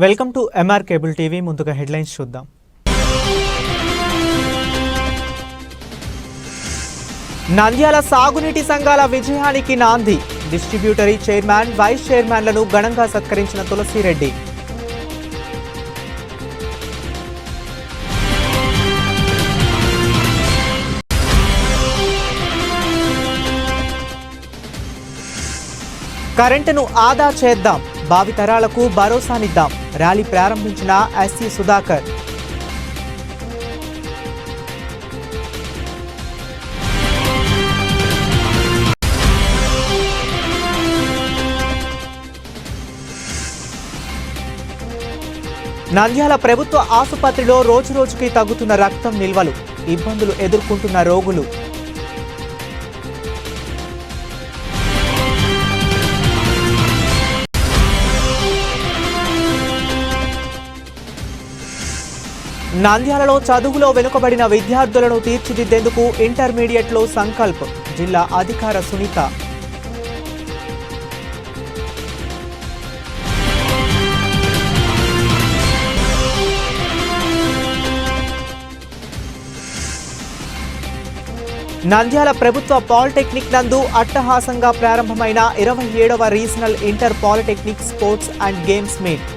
Welcome to MR cable TV. ముందుగా headlines చూద్దాం. నంద్యాల సాగునీటి సంఘాల విజయానికి నాంది. డిస్ట్రిబ్యూటరీ చైర్మన్, వైస్ చైర్మన్లను ఘనంగా సత్కరించిన తులసిరెడ్డి. కరెంటును ఆదా చేద్దాం, భావితరాలకు భరోసానిద్దాం. ర్యాలీ ప్రారంభించిన ఎస్సీ సుధాకర్. నంద్యాల ప్రభుత్వ ఆసుపత్రిలో రోజురోజుకి తగ్గుతున్న రక్తం నిల్వలు, ఇబ్బందులు ఎదుర్కొంటున్న రోగులు. నంద్యాలలో చదువులో వెనుకబడిన విద్యార్థులను తీర్చిదిద్దేందుకు ఇంటర్మీడియట్లో సంకల్ప్. జిల్లా అధికార సునీత. నంద్యాల ప్రభుత్వ పాలిటెక్నిక్ నందు అట్టహాసంగా ప్రారంభమైన 27వ regional inter polytechnic sports and games meet.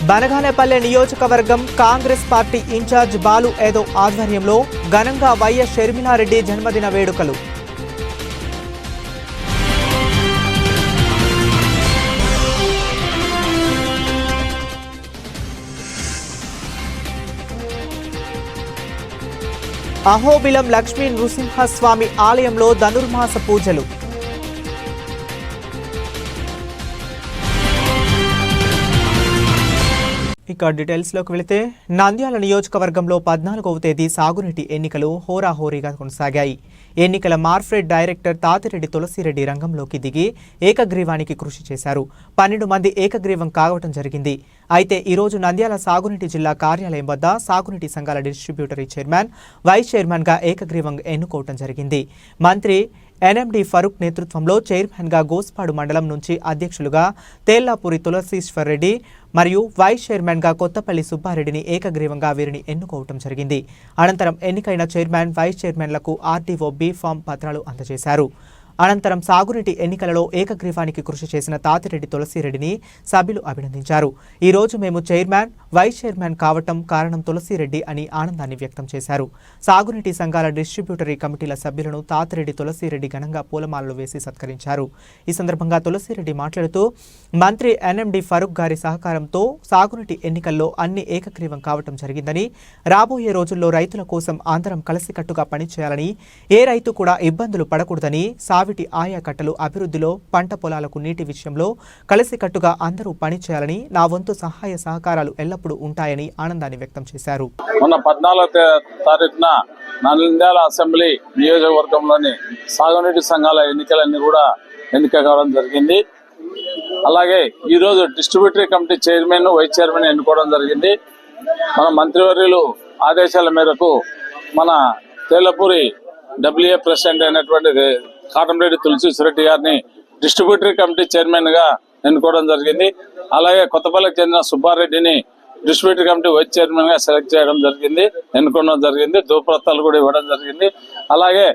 Banaganapalle నియోజకవర్గం కాంగ్రెస్ పార్టీ ఇన్ఛార్జ్ బాలు ఏదో ఆధ్వర్యంలో ఘనంగా వైఎస్ షర్మిలారెడ్డి జన్మదిన వేడుకలు. అహోబిలం లక్ష్మీ నృసింహస్వామి ఆలయంలో ధనుర్మాస పూజలు. ఇక డీటెయిల్స్లోకి వెళితే నంద్యాల నియోజకవర్గంలో 14వ తేదీ సాగునీటి ఎన్నికలు హోరాహోరీగా కొనసాగాయి. ఎన్నికల మార్ఫెడ్ డైరెక్టర్ తాతిరెడ్డి తులసిరెడ్డి రంగంలోకి దిగి ఏకగ్రీవానికి కృషి చేశారు. 12 మంది ఏకగ్రీవం కావటం జరిగింది. అయితే ఈరోజు నంద్యాల సాగునీటి జిల్లా కార్యాలయం వద్ద సాగునీటి సంఘాల డిస్ట్రిబ్యూటరీ చైర్మన్, వైస్ చైర్మన్గా ఏకగ్రీవంగా ఎన్నుకోవటం జరిగింది. మంత్రి ఎన్ఎండి ఫరూక్ నేతృత్వంలో చైర్మన్గా గోస్పాడు మండలం నుంచి అధ్యక్షులుగా తేళ్లాపూరి తులసీశ్వర్ రెడ్డి మరియు వైస్ చైర్మన్గా కొత్తపల్లి సుబ్బారెడ్డిని ఏకగ్రీవంగా వీరిని ఎన్నుకోవటం జరిగింది. అనంతరం ఎన్నికైన చైర్మన్, వైస్ చైర్మన్లకు ఆర్టీఓ బి ఫామ్ పత్రాలు అందజేశారు. అనంతరం సాగునీటి ఎన్నికలలో ఏకగ్రీవానికి కృషి చేసిన తాతిరెడ్డి తులసిరెడ్డిని సభ్యులు అభినందించారు. ఈ రోజు మేము చైర్మన్, వైస్ చైర్మన్ కావటం కారణం తులసిరెడ్డి అని ఆనందాన్ని వ్యక్తం చేశారు. సాగునీటి సంఘాల డిస్ట్రిబ్యూటరీ కమిటీల సభ్యులను తాతిరెడ్డి తులసిరెడ్డి ఘనంగా పూలమాలలు వేసి సత్కరించారు. ఈ సందర్భంగా తులసిరెడ్డి మాట్లాడుతూ మంత్రి ఎన్ఎండి ఫరూక్ గారి సహకారంతో సాగునీటి ఎన్నికల్లో అన్ని ఏకగ్రీవం కావటం జరిగిందని, రాబోయే రోజుల్లో రైతుల కోసం అందరం కలిసికట్టుగా పనిచేయాలని, ఏ రైతు కూడా ఇబ్బందులు పడకూడదని, సావిటి ఆయాకట్టలు అభివృద్ధిలో, పంట పొలాలకు నీటి విషయంలో కలిసికట్టుగా అందరూ పనిచేయాలని, నా వంతు సహాయ సహకారాలు ఎల్లప్పుడూ ఉంటాయని ఆనందాన్ని వ్యక్తం చేశారు. మొన్న 14వ తారీఖున నంద్యాల అసెంబ్లీ నియోజకవర్గంలోని సాగునీటి సంఘాల ఎన్నికలన్నీ కూడా ఎన్నిక కావడం జరిగింది. అలాగే ఈరోజు distributory committee chairman, vice chairman ఎన్నుకోవడం జరిగింది. మన మంత్రివర్యులు ఆదేశాల మేరకు మన తేళ్లపూరి డబ్ల్యూఏ ప్రెసిడెంట్ అయినటువంటి కాటంరెడ్డి తులసీశ్వరెడ్డి గారిని డిస్ట్రిబ్యూటరీ కమిటీ చైర్మన్ గా ఎన్నుకోవడం జరిగింది. అలాగే కొత్తపల్లికి చెందిన సుబ్బారెడ్డిని డిస్ట్రిబ్యూటరీ కమిటీ వైస్ చైర్మన్ గా సెలెక్ట్ చేయడం జరిగింది, ఎన్నుకోవడం జరిగింది. ధూపత్రాలు కూడా ఇవ్వడం జరిగింది. అలాగే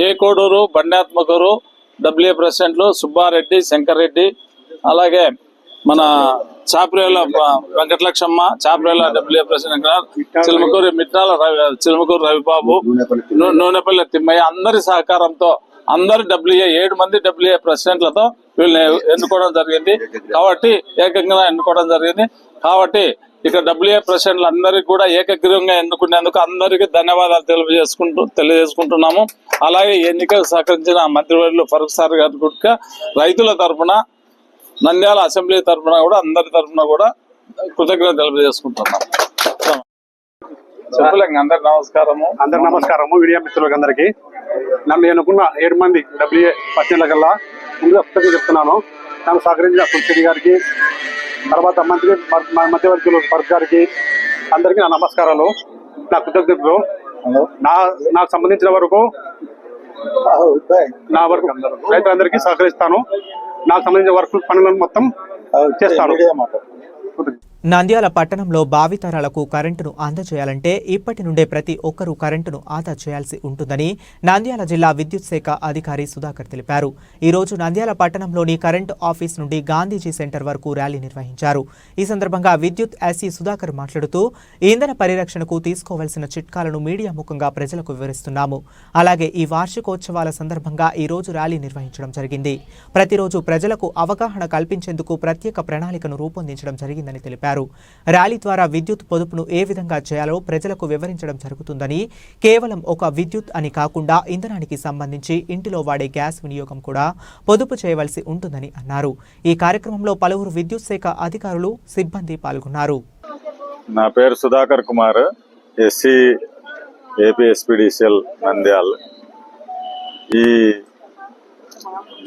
ఏ కోడూరు, బండాత్మకూరు డబ్ల్యూఏ ప్రెసిడెంట్లు సుబ్బారెడ్డి, శంకర్ రెడ్డి, అలాగే మన చాపరేల వెంకటలక్ష్మ, చాపరేల డబ్ల్యూఏ ప్రెసిడెంట్ చిలుమకూరు మిట్రాల చిలుమకూరు రవిబాబు, నూనెపల్లి తిమ్మయ్య అందరి సహకారంతో అందరు 7 మంది డబ్ల్యూఏ ప్రెసిడెంట్లతో వీళ్ళని ఎన్నుకోవడం జరిగింది. కాబట్టి ఏకంగా ఎన్నుకోవడం జరిగింది. కాబట్టి ఇక డబ్ల్యూఏ ప్రెసిడెంట్లు అందరికీ కూడా ఏకగ్రీవంగా ఎన్నుకునేందుకు అందరికీ ధన్యవాదాలు తెలియజేసుకుంటున్నాము. అలాగే ఎన్నికలు సహకరించిన మంత్రివర్యులు ఫరూక్ సార్ గారి కూడా రైతుల తరఫున, నంద్యాల అసెంబ్లీ తరఫున కూడా అందరి తరఫున కూడా కృతజ్ఞతలు తెలియజేసుకుంటున్నాం. అందరు నమస్కారము. మీడియా మిత్రులకు అందరికీ నన్ను ఎన్నుకున్న 7 మంది డబ్ల్యూఏ పర్సెంట్ల కల్లా ముందుగా కృతజ్ఞత చెప్తున్నాను. నన్ను సహకరించిన తులసిరెడ్డి గారికి, తర్వాత మధ్యవర్తులు ఫరూక్ గారికి అందరికీ నా నమస్కారాలు, నా కృతజ్ఞతలు. నాకు సంబంధించిన వరకు రైతులందరికీ సహకరిస్తాను. నాకు సంబంధించిన వర్క్ పనులను మొత్తం చేస్తాను. నంద్యాల పట్టణంలో భావితరాలకు కరెంటును అందజేయాలంటే ఇప్పటి నుండే ప్రతి ఒక్కరూ కరెంటును ఆదా చేయాల్సి ఉంటుందని నంద్యాల జిల్లా విద్యుత్ శాఖ అధికారి సుధాకర్ తెలిపారు. ఈ రోజు నంద్యాల పట్టణంలోని కరెంటు ఆఫీస్ నుండి గాంధీజీ సెంటర్ వరకు ర్యాలీ నిర్వహించారు. ఈ సందర్భంగా విద్యుత్ ఎస్సీ సుధాకర్ మాట్లాడుతూ ఇంధన పరిరక్షణకు తీసుకోవాల్సిన చిట్కాలను మీడియా ముఖంగా ప్రజలకు వివరిస్తున్నాము. అలాగే ఈ వార్షికోత్సవాల సందర్భంగా ఈ రోజు ర్యాలీ నిర్వహించడం జరిగింది. ప్రతిరోజు ప్రజలకు అవగాహన కల్పించేందుకు ప్రత్యేక ప్రణాళికను రూపొందించడం జరిగిందని తెలిపారు. ర్యాలీ ద్వారా విద్యుత్ పొదుపును ఏ విధంగా చేయాలో ప్రజలకు వివరించడం జరుగుతుందని, కేవలం ఒక విద్యుత్ అని కాకుండా ఇంధనానికి సంబంధించి ఇంటిలో వాడే గ్యాస్ వినియోగం కూడా పొదుపు చేయవలసి ఉంటుందని అన్నారు. ఈ కార్యక్రమంలో పలువురు విద్యుత్ శాఖ అధికారులు, సిబ్బంది పాల్గొన్నారు. నా పేరు Sudhakar Kumar, SC AP SPDCL Nandyal. ఈ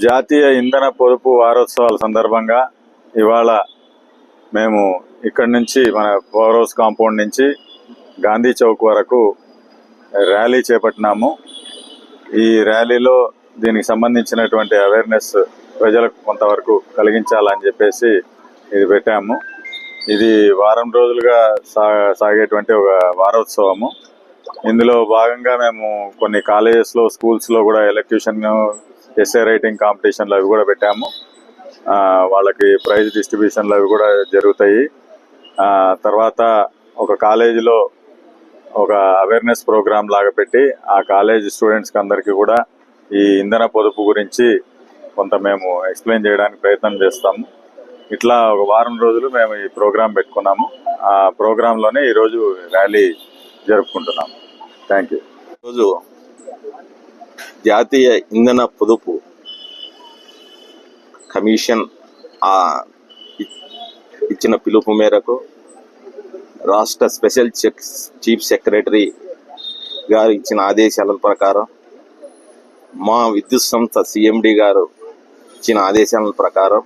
జాతీయ ఇంధన పొదుపు వారోత్సవాల సందర్భంగా ఇవాళ మేము ఇక్కడి నుంచి మన పవర్ హౌస్ కాంపౌండ్ నుంచి గాంధీ చౌక్ వరకు ర్యాలీ చేపట్టినాము. ఈ ర్యాలీలో దీనికి సంబంధించినటువంటి అవేర్నెస్ ప్రజలకు కొంతవరకు కలిగించాలని చెప్పేసి ఇది పెట్టాము. ఇది వారం రోజులుగా సాగేటువంటి ఒక వారోత్సవము. ఇందులో భాగంగా మేము కొన్ని కాలేజెస్లో, స్కూల్స్లో కూడా ఎలక్యూషన్, ఎస్ఏ రైటింగ్ కాంపిటీషన్లు అవి కూడా పెట్టాము. వాళ్ళకి ప్రైజ్ డిస్ట్రిబ్యూషన్లు అవి కూడా జరుగుతాయి. తర్వాత ఒక కాలేజీలో ఒక అవేర్నెస్ ప్రోగ్రామ్ లాగా పెట్టి ఆ కాలేజ్ స్టూడెంట్స్కి అందరికీ కూడా ఈ ఇంధన పొదుపు గురించి కొంత మేము ఎక్స్ప్లెయిన్ చేయడానికి ప్రయత్నం చేస్తాము. ఇట్లా ఒక వారం రోజులు మేము ఈ ప్రోగ్రాం పెట్టుకున్నాము. ఆ ప్రోగ్రాంలోనే ఈరోజు ర్యాలీ జరుపుకుంటున్నాము. Thank you. ఈరోజు జాతీయ ఇంధన పొదుపు కమిషన్ ఇచ్చిన పిలుపు మేరకు రాష్ట్ర స్పెషల్ చీఫ్ సెక్రటరీ గారు ఇచ్చిన ఆదేశాల ప్రకారం, మా విద్యుత్ సంస్థ సిఎండి గారు ఇచ్చిన ఆదేశాల ప్రకారం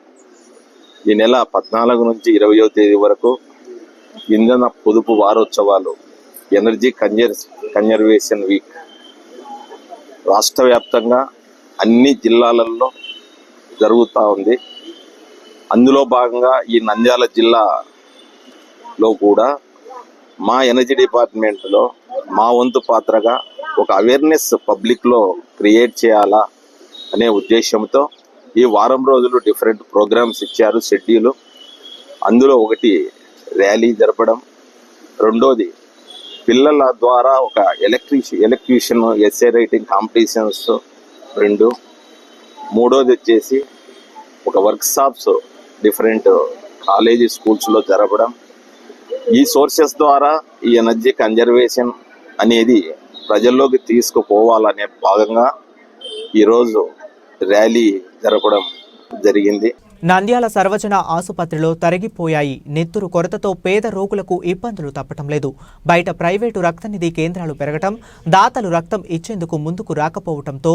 ఈ నెల 14 నుంచి 20వ తేదీ వరకు ఇంధన పొదుపు వారోత్సవాలు, ఎనర్జీ కన్జర్వేషన్ వీక్ రాష్ట్ర వ్యాప్తంగా అన్ని జిల్లాలలో జరుగుతూ ఉంది. అందులో భాగంగా ఈ నంద్యాల జిల్లాలో కూడా మా ఎనర్జీ డిపార్ట్మెంట్లో మా వంతు పాత్రగా ఒక అవేర్నెస్ పబ్లిక్లో క్రియేట్ చేయాలా అనే ఉద్దేశంతో ఈ వారం రోజులు డిఫరెంట్ ప్రోగ్రామ్స్ ఇచ్చారు, షెడ్యూలు. అందులో ఒకటి ర్యాలీ జరపడం, రెండోది పిల్లల ద్వారా ఒక ఎలక్ట్రీషియన్ ఎస్ఏ రైటింగ్ కాంపిటీషన్స్ 2, మూడోది వచ్చేసి ఒక వర్క్షాప్స్ డిఫరెంట్ కాలేజీ స్కూల్స్లో జరపడం. ఈ సోర్సెస్ ద్వారా ఈ ఎనర్జీ కన్జర్వేషన్ అనేది ప్రజల్లోకి తీసుకుపోవాలనే భాగంగా ఈరోజు ర్యాలీ జరపడం జరిగింది. నంద్యాల సర్వజన ఆసుపత్రిలో తరిగిపోయాయి. నెత్తురు కొరతతో పేద రోగులకు ఇబ్బందులు తప్పటం లేదు. బయట ప్రైవేటు రక్తనిధి కేంద్రాలు పెరగటం, దాతలు రక్తం ఇచ్చేందుకు ముందుకు రాకపోవడంతో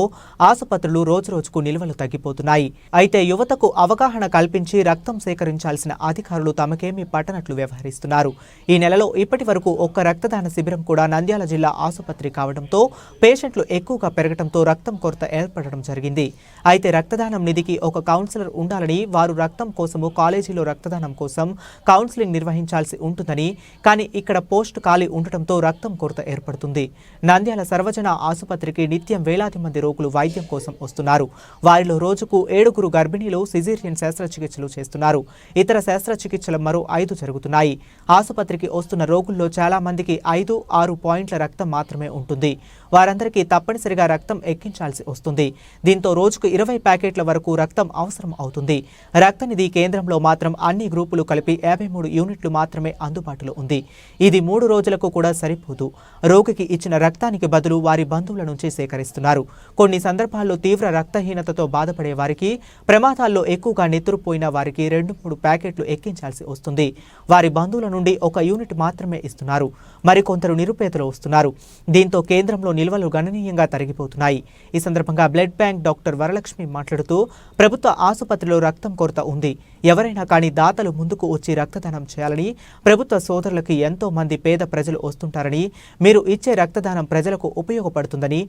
ఆసుపత్రులు రోజురోజుకు నిల్వలు తగ్గిపోతున్నాయి. అయితే యువతకు అవగాహన కల్పించి రక్తం సేకరించాల్సిన అధికారులు తమకేమీ పట్టనట్లు వ్యవహరిస్తున్నారు. ఈ నెలలో ఇప్పటి వరకు ఒక్క రక్తదాన శిబిరం కూడా నంద్యాల జిల్లా ఆసుపత్రి కావడంతో పేషెంట్లు ఎక్కువగా పెరగడంతో రక్తం కొరత ఏర్పడడం జరిగింది. అయితే రక్తదానం నిధికి ఒక కౌన్సిలర్ ఉండాలని, వారు రక్తం కోసము కాలేజీలో రక్తదానం కోసం కౌన్సిలింగ్ నిర్వహించాల్సి ఉంటుందని, కానీ ఇక్కడ పోస్ట్ ఖాళీ ఉండటంతో రక్తం కొరత ఏర్పడుతుంది. నంద్యాల సర్వజన ఆసుపత్రికి నిత్యం వేలాది మంది రోగులు వైద్యం కోసం వస్తున్నారు. వారిలో రోజుకు 7 గర్భిణీలు సిజేరియన్ శస్త్రచికిత్సలు చేస్తున్నారు. ఇతర శస్త్రచికిత్సలు మరో 5 జరుగుతున్నాయి. ఆసుపత్రికి వస్తున్న రోగుల్లో చాలా మందికి 5-6 పాయింట్ల రక్తం మాత్రమే ఉంటుంది. వారందరికీ తప్పనిసరిగా రక్తం ఎక్కించాల్సి వస్తుంది. దీంతో రోజుకు 20 ప్యాకెట్ల వరకు రక్తం అవసరం అవుతుంది. రక్తనిధి కేంద్రంలో మాత్రం అన్ని గ్రూపులు కలిపి 53 యూనిట్లు మాత్రమే అందుబాటులో ఉంది. ఇది 3 రోజులకు కూడా సరిపోదు. రోగికి ఇచ్చిన రక్తానికి బదులు వారి బంధువుల నుంచి సేకరిస్తున్నారు. కొన్ని సందర్భాల్లో తీవ్ర రక్తహీనతతో బాధపడే వారికి, ప్రమాదాల్లో ఎక్కువగా నెత్తురుపోయిన వారికి 2-3 ప్యాకెట్లు ఎక్కించాల్సి వస్తుంది. వారి బంధువుల నుండి 1 యూనిట్ మాత్రమే ఇస్తున్నారు. మరికొందరు నిరుపేదలు వస్తున్నారు. దీంతో కేంద్రంలో నిల్వలు గణనీయంగా తరిగిపోతున్నాయి. ఈ సందర్భంగా బ్లడ్ బ్యాంక్ డాక్టర్ వరలక్ష్మి మాట్లాడుతూ, ప్రభుత్వ ఆసుపత్రిలో రక్తం కొరత ఉంది. ఎవరైనా కానీ దాతలు ముందుకు వచ్చి రక్తదానం చేయాలని, ప్రభుత్వ సోదరులకి ఎంతో మంది పేద ప్రజలు వస్తుంటారని, మీరు ఇచ్చే రక్తదానం ప్రజలకు ఉపయోగపడుతుందని,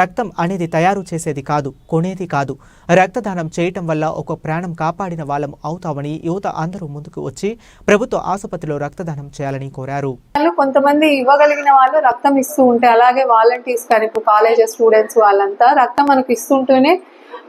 రక్తం అనేది తయారు చేసేది కాదు, కొనేది కాదు, రక్తదానం చేయటం వల్ల ఒక ప్రాణం కాపాడిన వాళ్ళం అవుతామని యువత అందరూ ముందుకు వచ్చి ప్రభుత్వ ఆసుపత్రిలో రక్తదానం చేయాలని కోరారు. కొంతమంది ఇవ్వగలిగిన వాళ్ళు రక్తం ఇస్తూ ఉంటే, అలాగే వాలంటీర్స్ కానీ ఇప్పుడు కాలేజ్ స్టూడెంట్స్ వాళ్ళంతా రక్తం మనకు ఇస్తుంటేనే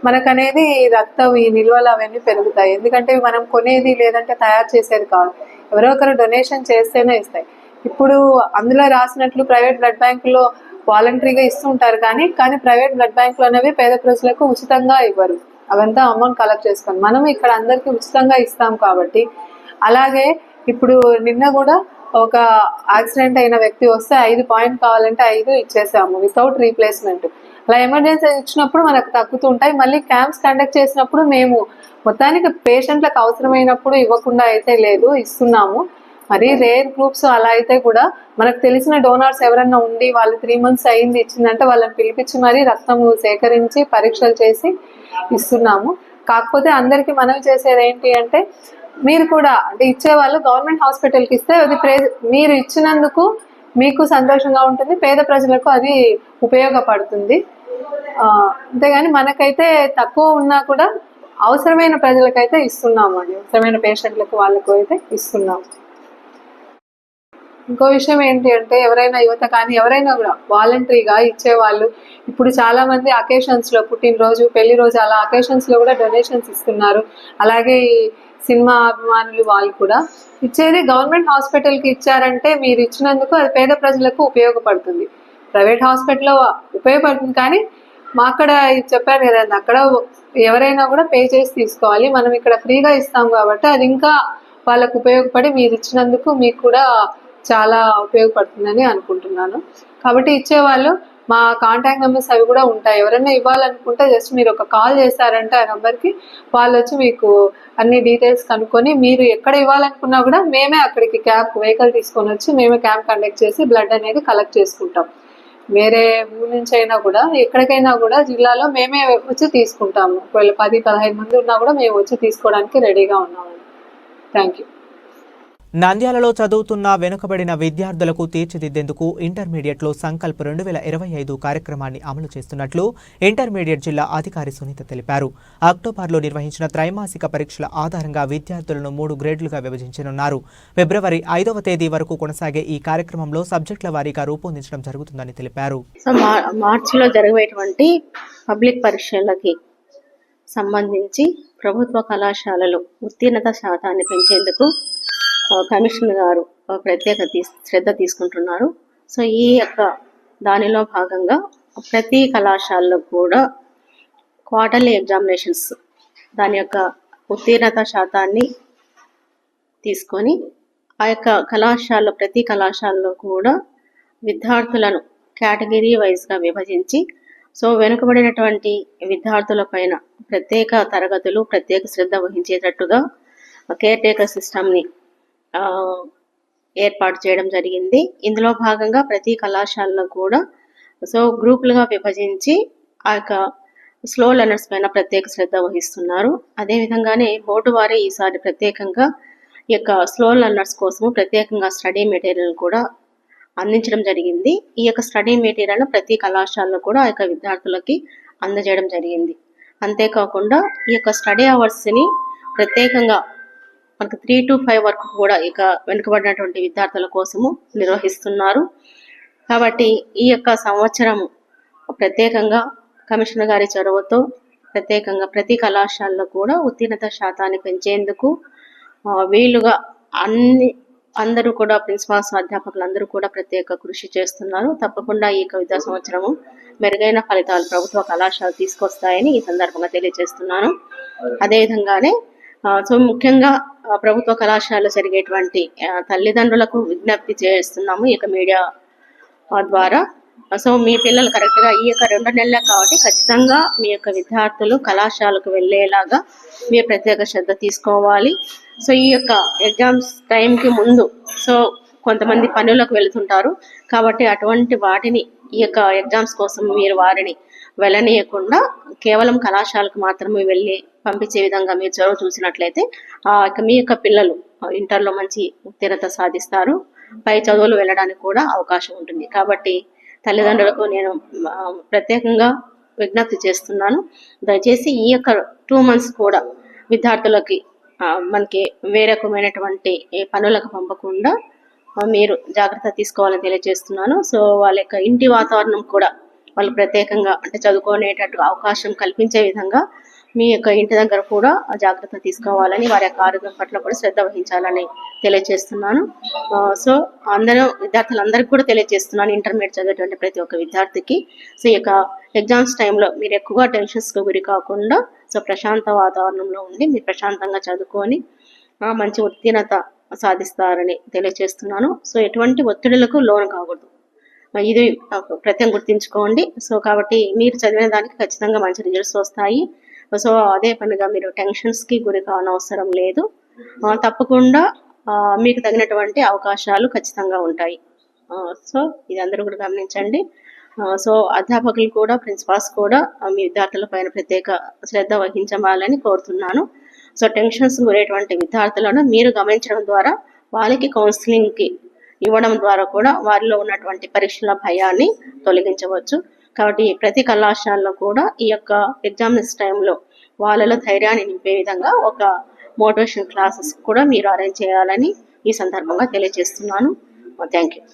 మనకనేది రక్తం ఈ నిల్వలు అవన్నీ పెరుగుతాయి. ఎందుకంటే మనం కొనేది లేదంటే తయారు చేసేది కాదు, ఎవరో ఒకరు డొనేషన్ చేస్తేనే ఇస్తాయి. ఇప్పుడు అందులో రాసినట్లు ప్రైవేట్ బ్లడ్ బ్యాంకులో వాలంటరీగా ఇస్తుంటారు, కానీ ప్రైవేట్ బ్లడ్ బ్యాంకులు అనేవి పేద ప్రజలకు ఉచితంగా ఇవ్వరు. అవంతా అమౌంట్ కలెక్ట్ చేసుకొని మనం ఇక్కడ అందరికీ ఉచితంగా ఇస్తాం కాబట్టి. అలాగే ఇప్పుడు నిన్న కూడా ఒక యాక్సిడెంట్ అయిన వ్యక్తి వస్తే 5 పాయింట్ కావాలంటే 5 ఇచ్చేసాము వితౌట్ రీప్లేస్మెంట్. అలా ఎమర్జెన్సీ ఇచ్చినప్పుడు మనకు తగ్గుతుంటాయి. మళ్ళీ క్యాంప్స్ కండక్ట్ చేసినప్పుడు మేము మొత్తానికి పేషెంట్లకు అవసరమైనప్పుడు ఇవ్వకుండా అయితే లేదు, ఇస్తున్నాము. మరి రేర్ గ్రూప్స్ అలా అయితే కూడా మనకు తెలిసిన డోనార్స్ ఎవరన్నా ఉండి వాళ్ళు 3 మంత్స్ అయింది ఇచ్చిందంటే వాళ్ళని పిలిపించి మరీ రక్తము సేకరించి పరీక్షలు చేసి ఇస్తున్నాము. కాకపోతే అందరికీ మనవి చేసేది ఏంటి అంటే, మీరు కూడా అంటే ఇచ్చేవాళ్ళు గవర్నమెంట్ హాస్పిటల్కి ఇస్తే అది మీరు ఇచ్చినందుకు మీకు సంతోషంగా ఉంటుంది, పేద ప్రజలకు అది ఉపయోగపడుతుంది. అంతేగాని మనకైతే తక్కువ ఉన్నా కూడా అవసరమైన ప్రజలకైతే ఇస్తున్నాము అండి, అవసరమైన పేషెంట్లకు వాళ్ళకు అయితే ఇస్తున్నాము. ఇంకో విషయం ఏంటి అంటే, ఎవరైనా యువత కానీ ఎవరైనా కూడా వాలంటరీగా ఇచ్చేవాళ్ళు ఇప్పుడు చాలా మంది అకేషన్స్లో, పుట్టినరోజు, పెళ్లి రోజు అలా అకేషన్స్లో కూడా డొనేషన్స్ ఇస్తున్నారు. అలాగే సినిమా అభిమానులు వాళ్ళు కూడా ఇచ్చేది గవర్నమెంట్ హాస్పిటల్కి ఇచ్చారంటే మీరు ఇచ్చినందుకు అది పేద ప్రజలకు ఉపయోగపడుతుంది. ప్రైవేట్ హాస్పిటల్లో ఉపయోగపడుతుంది, కానీ మా అక్కడ చెప్పాను కదండి, అక్కడ ఎవరైనా కూడా పే చేసి తీసుకోవాలి. మనం ఇక్కడ ఫ్రీగా ఇస్తాం కాబట్టి అది ఇంకా వాళ్ళకు ఉపయోగపడి మీరు ఇచ్చినందుకు మీకు కూడా చాలా ఉపయోగపడుతుందని అనుకుంటున్నాను. కాబట్టి ఇచ్చేవాళ్ళు మా కాంటాక్ట్ నెంబర్స్ అవి కూడా ఉంటాయి. ఎవరైనా ఇవ్వాలనుకుంటే జస్ట్ మీరు ఒక కాల్ చేశారంటే ఆ నెంబర్కి వాళ్ళు వచ్చి మీకు అన్ని డీటెయిల్స్ కనుక్కొని మీరు ఎక్కడ ఇవ్వాలనుకున్నా కూడా మేమే అక్కడికి వెహికల్ తీసుకొని వచ్చి మేమే క్యాంప్ కండక్ట్ చేసి బ్లడ్ అనేది కలెక్ట్ చేసుకుంటాం. వేరే ఊరి నుంచి అయినా కూడా ఎక్కడికైనా కూడా జిల్లాలో మేమే వచ్చి తీసుకుంటాము. ఒకవేళ 10-15 మంది ఉన్నా కూడా మేము వచ్చి తీసుకోవడానికి రెడీగా ఉన్నాము. Thank you. నంద్యాలలో చదువుతున్న వెనుకబడిన విద్యార్థులకు తీర్చిదిద్దేందుకు ఇంటర్మీడియట్లో సంకల్ప్ 2025 కార్యక్రమాన్ని అమలు చేస్తున్నట్లు ఇంటర్మీడియట్ జిల్లా అధికారి సునీత తెలిపారు. అక్టోబర్లో నిర్వహించిన త్రైమాసిక పరీక్షల ఆధారంగా విద్యార్థులను 3 గ్రేడ్లుగా విభజించనున్నారు. ఫిబ్రవరి 5వ తేదీ వరకు కొనసాగే ఈ కార్యక్రమంలో సబ్జెక్టుల వారీగా రూపొందించడం జరుగుతుందని తెలిపారు. మార్చిలో జరిగేటువంటి పబ్లిక్ పరీక్షలకి సంబంధించి ప్రభుత్వ కళాశాలలు ఉత్తీర్ణత శాతాన్ని పెంచేందుకు కమిషనర్ గారు ప్రత్యేక శ్రద్ధ తీసుకుంటున్నారు. సో ఈ యొక్క దానిలో భాగంగా ప్రతి కళాశాలలో కూడా క్వార్టర్లీ ఎగ్జామినేషన్స్ దాని యొక్క ఉత్తీర్ణత శాతాన్ని తీసుకొని ఆ యొక్క కళాశాలలో ప్రతి కళాశాలలో కూడా విద్యార్థులను కేటగిరీ వైజ్గా విభజించి సో వెనుకబడినటువంటి విద్యార్థుల పైన ప్రత్యేక తరగతులు ప్రత్యేక శ్రద్ధ వహించేటట్టుగా కేర్ టేకర్ సిస్టమ్ని ఏర్పాటు చేయడం జరిగింది. ఇందులో భాగంగా ప్రతి కళాశాలలో కూడా సో గ్రూపులుగా విభజించి ఆ యొక్క స్లో లెర్నర్స్ పైన ప్రత్యేక శ్రద్ధ వహిస్తున్నారు. అదేవిధంగానే బోర్డు వారే ఈసారి ప్రత్యేకంగా ఈ యొక్క స్లో లెర్నర్స్ కోసము ప్రత్యేకంగా స్టడీ మెటీరియల్ కూడా అందించడం జరిగింది. ఈ యొక్క స్టడీ మెటీరియల్ ప్రతి కళాశాలలో కూడా ఆ యొక్క విద్యార్థులకి అందజేయడం జరిగింది. అంతేకాకుండా ఈ యొక్క స్టడీ అవర్స్ని ప్రత్యేకంగా మనకు 3 to 5 వరకు కూడా ఇక వెనుకబడినటువంటి విద్యార్థుల కోసము నిర్వహిస్తున్నారు. కాబట్టి ఈ యొక్క సంవత్సరం ప్రత్యేకంగా కమిషనర్ గారి చొరవతో ప్రత్యేకంగా ప్రతి కళాశాలలో కూడా ఉత్తీర్ణత శాతాన్ని పెంచేందుకు వీలుగా అందరూ కూడా ప్రిన్సిపాల్స్ అధ్యాపకులు అందరూ కూడా ప్రత్యేక కృషి చేస్తున్నారు. తప్పకుండా ఈ విద్యా సంవత్సరము మెరుగైన ఫలితాలు ప్రభుత్వ కళాశాలలు తీసుకొస్తాయని ఈ సందర్భంగా తెలియజేస్తున్నాను. అదేవిధంగానే సో ముఖ్యంగా ప్రభుత్వ కళాశాలలో జరిగేటువంటి తల్లిదండ్రులకు విజ్ఞప్తి చేస్తున్నాము ఈ యొక్క మీడియా ద్వారా. సో మీ పిల్లలు కరెక్ట్గా ఈ యొక్క 2 నెలలే కాబట్టి ఖచ్చితంగా మీ యొక్క విద్యార్థులు కళాశాలకు వెళ్ళేలాగా మీరు ప్రత్యేక శ్రద్ధ తీసుకోవాలి. సో ఈ యొక్క ఎగ్జామ్స్ టైంకి ముందు సో కొంతమంది పనులకు వెళుతుంటారు కాబట్టి అటువంటి వాటిని ఈ యొక్క ఎగ్జామ్స్ కోసం మీరు వారిని వెళ్ళనీయకుండా కేవలం కళాశాలకు మాత్రమే వెళ్ళి పంపించే విధంగా మీరు చొరవ చూసినట్లయితే మీ యొక్క పిల్లలు ఇంటర్లో మంచి ఉత్తీర్ణత సాధిస్తారు, పై చదువులు వెళ్ళడానికి కూడా అవకాశం ఉంటుంది. కాబట్టి తల్లిదండ్రులకు నేను ప్రత్యేకంగా విజ్ఞప్తి చేస్తున్నాను, దయచేసి ఈ యొక్క 2 months కూడా విద్యార్థులకి మనకి వేరే రకమైనటువంటి పనులకు పంపకుండా మీరు జాగ్రత్త తీసుకోవాలని తెలియజేస్తున్నాను. సో వాళ్ళ యొక్క ఇంటి వాతావరణం కూడా వాళ్ళు ప్రత్యేకంగా అంటే చదువుకునేటట్టు అవకాశం కల్పించే విధంగా మీ యొక్క ఇంటి దగ్గర కూడా జాగ్రత్త తీసుకోవాలని, వారి యొక్క ఆరోగ్యం పట్ల కూడా శ్రద్ధ వహించాలని తెలియజేస్తున్నాను. సో విద్యార్థులందరికీ కూడా తెలియజేస్తున్నాను, ఇంటర్మీడియట్ చదివేటువంటి ప్రతి ఒక్క విద్యార్థికి. సో ఈ యొక్క ఎగ్జామ్స్ టైంలో మీరు ఎక్కువగా టెన్షన్స్కి గురి కాకుండా సో ప్రశాంత వాతావరణంలో ఉండి మీరు ప్రశాంతంగా చదువుకొని మంచి ఉత్తీర్ణత సాధిస్తారని తెలియజేస్తున్నాను. సో ఎటువంటి ఒత్తిడులకు లోను కాకూడదు, ఇది ప్రత్యేకంగా గుర్తుంచుకోండి. సో కాబట్టి మీరు చదివిన దానికి ఖచ్చితంగా మంచి రిజల్ట్స్ వస్తాయి. సో అదే పనిగా మీరు టెన్షన్స్కి గురి కానవసరం లేదు. తప్పకుండా మీకు తగినటువంటి అవకాశాలు ఖచ్చితంగా ఉంటాయి. సో ఇది అందరూ కూడా గమనించండి. సో అధ్యాపకులు కూడా, ప్రిన్సిపాల్స్ కూడా మీ విద్యార్థుల పైన ప్రత్యేక శ్రద్ధ వహించాలని కోరుతున్నాను. సో టెన్షన్స్ గురేటువంటి విద్యార్థులను మీరు గమనించడం ద్వారా వాళ్ళకి కౌన్సిలింగ్కి ఇవ్వడం ద్వారా కూడా వారిలో ఉన్నటువంటి పరీక్షల భయాన్ని తొలగించవచ్చు. కాబట్టి ప్రతి కళాశాలలో కూడా ఈ యొక్క ఎగ్జామ్స్ టైంలో వాళ్ళలో ధైర్యాన్ని నింపే విధంగా ఒక మోటివేషన్ క్లాసెస్ కూడా మీరు అరేంజ్ చేయాలని ఈ సందర్భంగా తెలియజేస్తున్నాను. Thank you.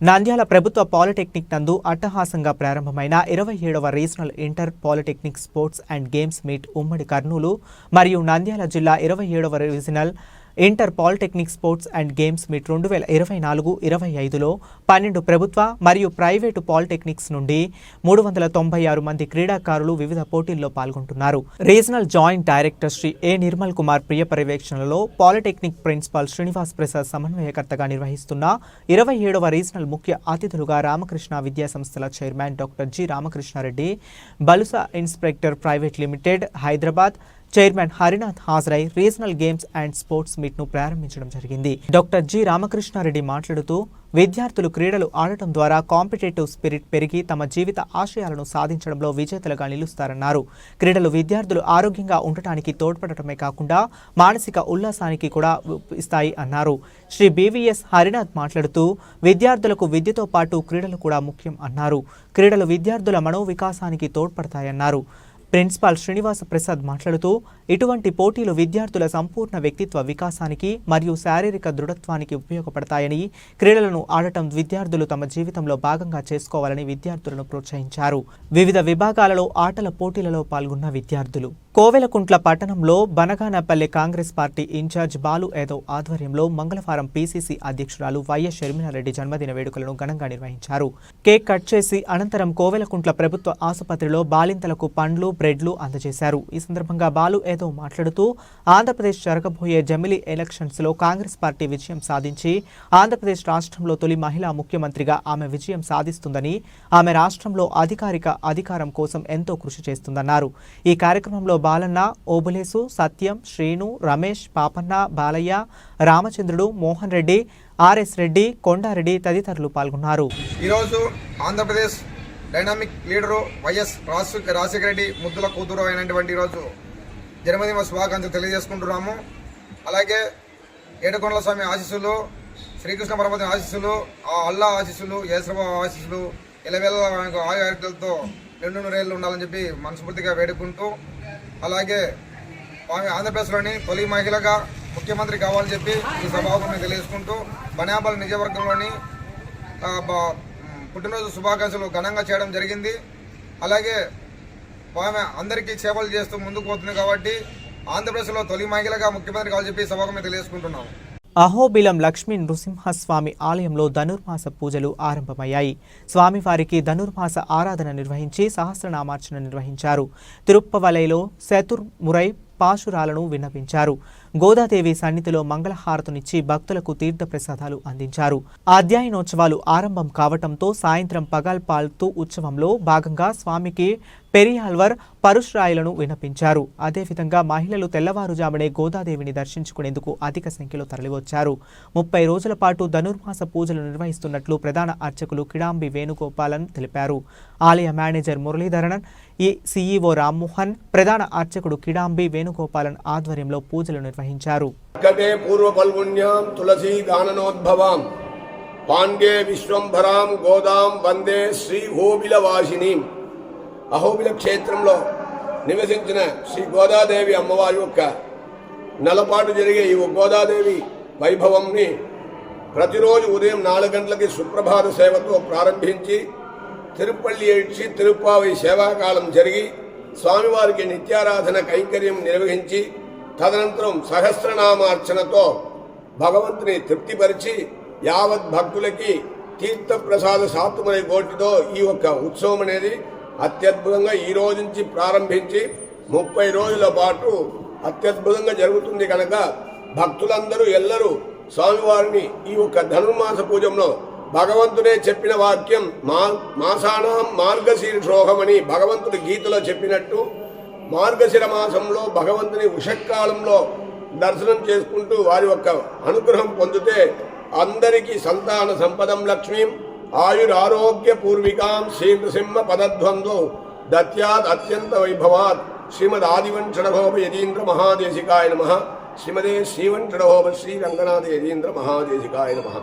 నంద్యాల ప్రభుత్వ పాలిటెక్నిక్ నందు అట్టహాసంగా ప్రారంభమైన 27వ regional inter polytechnic sports and games meet ఉమ్మడి కర్నూలు మరియు నంద్యాల జిల్లా 27వ regional inter polytechnic sports and games meet 2024-25లో 12 ప్రభుత్వ మరియు ప్రైవేటు పాలిటెక్నిక్స్ నుండి 396 మంది క్రీడాకారులు వివిధ పోటీల్లో పాల్గొంటున్నారు. రీజనల్ జాయింట్ డైరెక్టర్ శ్రీ ఏ నిర్మల్ కుమార్ ప్రియ పర్యవేక్షణలో పాలిటెక్నిక్ ప్రిన్సిపాల్ శ్రీనివాస్ ప్రసాద్ సమన్వయకర్తగా నిర్వహిస్తున్న 27వ రీజనల్ ముఖ్య అతిథులుగా రామకృష్ణ విద్యా సంస్థల chairman doctor G Ramakrishna Reddy, Balusa inspector private limited Hyderabad chairman Harinath హాజరై రీజనల్ గేమ్స్ అండ్ స్పోర్ట్స్ మీట్ను ప్రారంభించడం జరిగింది. డాక్టర్ జి రామకృష్ణారెడ్డి మాట్లాడుతూ విద్యార్థులు క్రీడలు ఆడటం ద్వారా కాంపిటేటివ్ స్పిరిట్ పెరిగి తమ జీవిత ఆశయాలను సాధించడంలో విజేతలుగా నిలుస్తారన్నారు. క్రీడలు విద్యార్థులు ఆరోగ్యంగా ఉండటానికి తోడ్పడటమే కాకుండా మానసిక ఉల్లాసానికి కూడా ఇస్తాయి అన్నారు. శ్రీ బివిఎస్ హరినాథ్ మాట్లాడుతూ విద్యార్థులకు విద్యతో పాటు క్రీడలు కూడా ముఖ్యం అన్నారు. క్రీడలు విద్యార్థుల మనోవికాసానికి తోడ్పడతాయన్నారు. ప్రిన్సిపాల్ శ్రీనివాస ప్రసాద్ మాట్లాడుతూ ఇటువంటి పోటీలు విద్యార్థుల సంపూర్ణ వ్యక్తిత్వ వికాసానికి మరియు శారీరక దృఢత్వానికి ఉపయోగపడతాయని, క్రీడలను ఆడటం విద్యార్థులు తమ జీవితంలో భాగంగా చేసుకోవాలని విద్యార్థులను ప్రోత్సహించారు. వివిధ విభాగాలలో ఆటల పోటీలలో పాల్గొన్న విద్యార్థులు కోవెలకుంట్ల పట్టణంలో బనగానపల్లె కాంగ్రెస్ పార్టీ ఇన్ఛార్జ్ బాలు యాదవ్ ఆధ్వర్యంలో మంగళవారం పీసీసీ అధ్యక్షురాలు వైఎస్ షర్మిలారెడ్డి జన్మదిన వేడుకలను ఘనంగా నిర్వహించారు. కేక్ కట్ చేసి అనంతరం కోవెలకుంట్ల ప్రభుత్వ ఆసుపత్రిలో బాలింతలకు పండ్లు, బ్రెడ్లు అందజేశారు. ఈ సందర్భంగా బాలు యాదవ్ మాట్లాడుతూ ఆంధ్రప్రదేశ్ జరగబోయే జమిలీ ఎలక్షన్స్లో కాంగ్రెస్ పార్టీ విజయం సాధించి ఆంధ్రప్రదేశ్ రాష్ట్రంలో తొలి మహిళా ముఖ్యమంత్రిగా ఆమె విజయం సాధిస్తుందని, ఆమె రాష్ట్రంలో అధికారం కోసం ఎంతో కృషి చేస్తుందన్నారు. ఈ కార్యక్రమంలో బాలన్న, ఓబులేసు, సత్యం, శ్రీను, రమేష్, పాపన్న, బాలయ్య, రామచంద్రుడు, మోహన్ రెడ్డి, ఆర్ఎస్ రెడ్డి, కొండారెడ్డి తదితరులు పాల్గొన్నారు. ఈరోజు Andhra Pradesh dynamic leader YS Rajasekhara Reddy ముద్దుల కూతురు అయినటువంటి ఈరోజు జన్మదిన శుభాకాంక్షలు తెలియజేసుకుంటున్నాము. అలాగే ఏడుకొండల స్వామి ఆశీస్సులు, శ్రీకృష్ణ పరమాత్మ ఆశీస్సులు, ఆ అల్లా ఆశీస్సులు, యేసుబాబు ఆశీస్సులు ఇలవేళ ఆయుర్వేదాలతో 200 ఏళ్ళు ఉండాలని చెప్పి మనస్ఫూర్తిగా వేడుకుంటూ, అలాగే ఆమె ఆంధ్రప్రదేశ్లోని తొలి మహిళగా ముఖ్యమంత్రి కావాలని చెప్పి ఈ సభాముఖంగా తెలియజేసుకుంటూ బనాబాల్ నియోజకవర్గంలోని పుట్టినరోజు శుభాకాంక్షలు ఘనంగా చేయడం జరిగింది. అలాగే ఆమె అందరికీ సేవలు చేస్తూ ముందుకు పోతుంది కాబట్టి ఆంధ్రప్రదేశ్లో తొలి మహిళగా ముఖ్యమంత్రి కావాలని చెప్పి సభాముఖంగా తెలియజేసుకుంటున్నాము. అహోబిలం లక్ష్మీ నృసింహస్వామి ఆలయంలో ధనుర్మాస పూజలు ఆరంభమయ్యాయి. స్వామివారికి ధనుర్మాస ఆరాధన నిర్వహించి సహస్రనామార్చన నిర్వహించారు. తిరుప్పవలైలో చతుర్మురై పాశురాలను విన్నపించారు. గోదాదేవి సన్నిధిలో మంగళహారతునిచ్చి భక్తులకు తీర్థ ప్రసాదాలు అందించారు. అధ్యయనోత్సవాలు ఆరంభం కావటంతో సాయంత్రం పగల్పాల్తూ ఉత్సవంలో భాగంగా స్వామికి పెరియాల్వర్ పరుశ్రాయులను విన్నపించారు. అదేవిధంగా మహిళలు తెల్లవారుజామునే గోదాదేవిని దర్శించుకునేందుకు అధిక సంఖ్యలో తరలివచ్చారు. 30 రోజుల పాటు ధనుర్మాస పూజలు నిర్వహిస్తున్నట్లు ప్రధాన అర్చకులు కిడాంబి వేణుగోపాలన్ తెలిపారు. ఆలయ మేనేజర్ మురళీధరన్, సిఈఓ రామ్మోహన్, ప్రధాన అర్చకుడు కిడాంబి వేణుగోపాలన్ ఆధ్వర్యంలో పూజలు నిర్వహించారు. పాండ్యే విశ్వంభరాం గోదాం వందే శ్రీ హోబిలవాసిని. అహోబిల క్షేత్రంలో నివసించిన శ్రీ గోదాదేవి అమ్మవారి యొక్క నెలపాటు జరిగే ఈ గోదాదేవి వైభవంని ప్రతిరోజు ఉదయం 4 గంటలకి సుప్రభాత సేవతో ప్రారంభించి తిరుపల్లి ఏడ్చి తిరుప్పావై సేవాకాలం జరిగి స్వామివారికి నిత్యారాధన కైంకర్యం నిర్వహించి తదనంతరం సహస్రనామార్చనతో భగవంతుని తృప్తిపరిచి యావత్ భక్తులకి తీర్థప్రసాద సాత్తుమని గోటితో ఈ యొక్క ఉత్సవం అనేది అత్యద్భుతంగా ఈ రోజు నుంచి ప్రారంభించి 30 రోజుల పాటు అత్యద్భుతంగా జరుగుతుంది. కనుక భక్తులందరూ ఎల్లరూ స్వామివారిని ఈ యొక్క ధనుర్మాస పూజంలో భగవంతుడే చెప్పిన వాక్యం మాసానాం మార్గశీర్షోహమని భగవంతుడి గీతలో చెప్పినట్టు మార్గశిర మాసంలో భగవంతుని ఉషక్కాలంలో దర్శనం చేసుకుంటూ వారి యొక్క అనుగ్రహం పొందితే అందరికీ సంతాన సంపదం లక్ష్మీం ఆయురారోగ్య పూర్వికాం శ్రీ నృసింహ పదద్వంద్వో దత్యాద్ అత్యంత వైభవాత్ శ్రీమద్ ఆదివంశడభోప యతీంద్ర మహాదేశికాయ నమః. శ్రీమదే శ్రీవంశడభోప శ్రీ రంగనాథ యతీంద్ర మహాదేశికాయ నమః.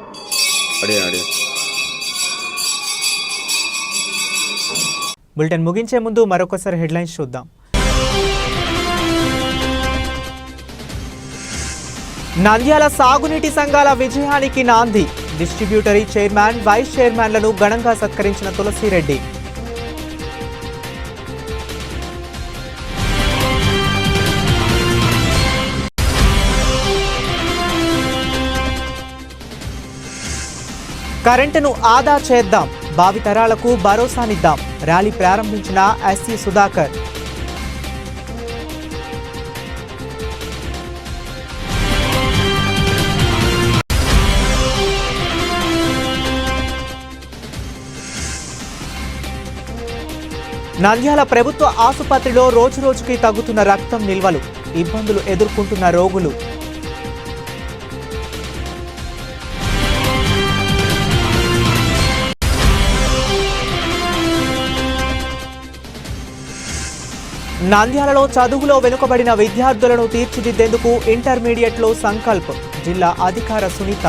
బులెటిన్ ముగించే ముందు మరొకసారి హెడ్లైన్స్ చూద్దాం. నంద్యాల సాగునీటి సంఘాల విజయానికి నాంది. డిస్ట్రిబ్యూటరీ చైర్మన్, వైస్ చైర్మన్లను ఘనంగా సత్కరించిన తులసిరెడ్డి. కరెంటును ఆదా చేద్దాం, భావితరాలకు భరోసానిద్దాం. ర్యాలీ ప్రారంభించిన ఎస్సీ సుధాకర్. నంద్యాల ప్రభుత్వ ఆసుపత్రిలో రోజురోజుకి తగ్గుతున్న రక్తం నిల్వలు, ఇబ్బందులు ఎదుర్కొంటున్న రోగులు. నంద్యాలలో చదువులో వెనుకబడిన విద్యార్థులను తీర్చిదిద్దేందుకు ఇంటర్మీడియట్లో సంకల్ప్. జిల్లా అధికార సునీత.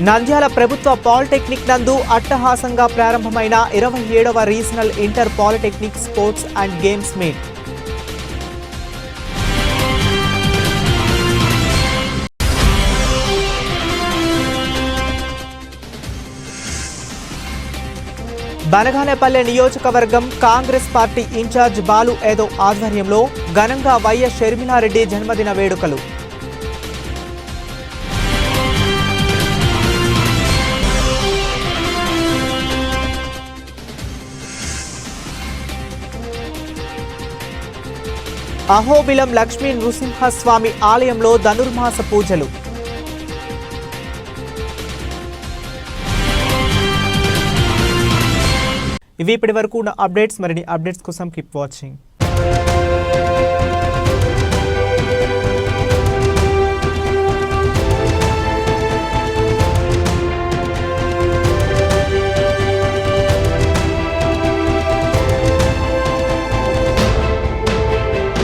నంద్యాల ప్రభుత్వ పాలిటెక్నిక్ నందు అట్టహాసంగా ప్రారంభమైన 27వ regional inter polytechnic sports and games meet. Banaganapalle నియోజకవర్గం కాంగ్రెస్ పార్టీ ఇన్ఛార్జ్ బాలు యాదవ్ ఆధ్వర్యంలో ఘనంగా వైఎస్ షర్మిలారెడ్డి జన్మదిన వేడుకలు. అహోబిలం లక్ష్మీ నృసింహస్వామి ఆలయంలో ధనుర్మాస పూజలు. ఇవి ఇప్పటి వరకు ఉన్న అప్డేట్స్. మరిన్ని అప్డేట్స్ కోసం కీప్ వాచింగ్.